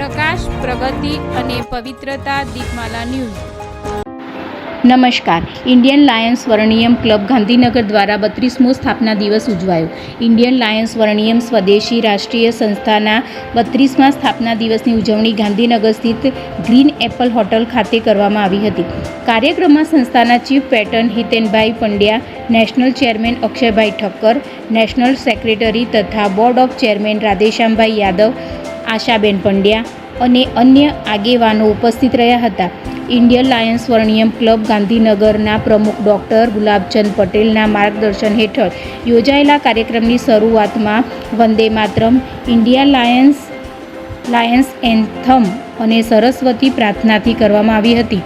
પ્રકાશ, પ્રગતિ અને પવિત્રતા. દીપમાલા ન્યૂઝ. નમસ્કાર. Indian Lions સ્વર્ણિયમ club Gandhinagar દ્વારા 32મો સ્થાપના દિવસ ઉજવાયો. ઇન્ડિયન લાયન્સ સ્વર્ણિયમ સ્વદેશી રાષ્ટ્રીય સંસ્થાના 32મા સ્થાપના દિવસની ઉજવણી ગાંધીનગર સ્થિત ગ્રીન એપલ હોટલ ખાતે કરવામાં આવી હતી. કાર્યક્રમમાં સંસ્થાના ચીફ પેટર્ન હિતેનભાઈ પંડ્યા, નેશનલ ચેરમેન અક્ષયભાઈ ઠક્કર, નેશનલ સેક્રેટરી તથા બોર્ડ ઓફ ચેરમેન રાધેશ્યામભાઈ યાદવ, આશાબેન પંડ્યા અને અન્ય આગેવાનો ઉપસ્થિત રહ્યા હતા. ઇન્ડિયન લાયન્સ સ્વર્ણિયમ ક્લબ ગાંધીનગરના પ્રમુખ ડૉક્ટર ગુલાબચંદ પટેલના માર્ગદર્શન હેઠળ યોજાયેલા કાર્યક્રમની શરૂઆતમાં Vande Mataram, India Lions anthem અને સરસ્વતી પ્રાર્થનાથી કરવામાં આવી હતી,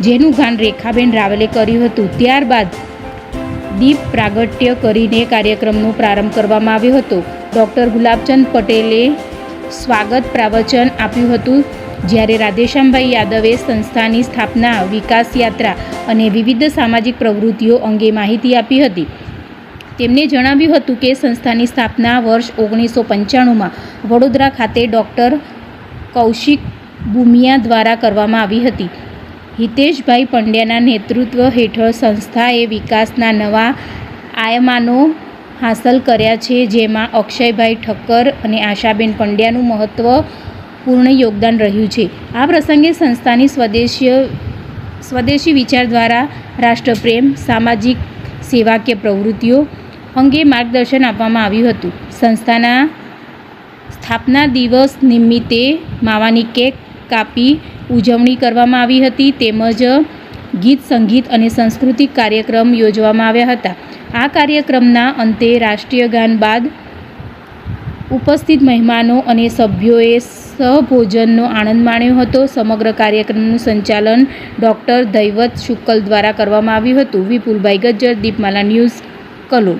જેનું ગાન રેખાબેન રાવલે કર્યું હતું. ત્યારબાદ દીપ પ્રાગટ્ય કરીને કાર્યક્રમનો પ્રારંભ કરવામાં આવ્યો હતો. ડૉક્ટર ગુલાબચંદ પટેલે સ્વાગત પ્રવચન આપ્યું હતું, જ્યારે રાધેશ્યામભાઈ યાદવે સંસ્થાની સ્થાપના, વિકાસ યાત્રા અને વિવિધ સામાજિક પ્રવૃત્તિઓ અંગે માહિતી આપી હતી. તેમણે જણાવ્યું હતું કે સંસ્થાની સ્થાપના વર્ષ 1995માં વડોદરા ખાતે ડૉક્ટર કૌશિક ભૂમિયા દ્વારા કરવામાં આવી હતી. હિતેશભાઈ પંડ્યાના નેતૃત્વ હેઠળ સંસ્થાએ વિકાસના નવા આયામો હાંસલ કર્યા છે, જેમાં અક્ષયભાઈ ઠક્કર અને આશાબેન પંડ્યાનું મહત્વપૂર્ણ યોગદાન રહ્યું છે. આ પ્રસંગે સંસ્થાની સ્વદેશી વિચાર દ્વારા રાષ્ટ્રપ્રેમ, સામાજિક સેવાકીય પ્રવૃત્તિઓ અંગે માર્ગદર્શન આપવામાં આવ્યું હતું. સંસ્થાના સ્થાપના દિવસ નિમિત્તે માવાની કેક કાપી ઉજવણી કરવામાં આવી હતી, તેમજ ગીત, સંગીત અને સાંસ્કૃતિક કાર્યક્રમ યોજવામાં આવ્યા હતા. આ કાર્યક્રમના અંતે રાષ્ટ્રીય ગાન બાદ ઉપસ્થિત મહેમાનો અને સભ્યોએ સહભોજનનો આનંદ માણ્યો હતો. સમગ્ર કાર્યક્રમનું સંચાલન ડૉક્ટર દૈવત શુક્લ દ્વારા કરવામાં આવ્યું હતું. વિપુલભાઈ ગજ્જર, દીપમાલા ન્યૂઝ, કલોલ.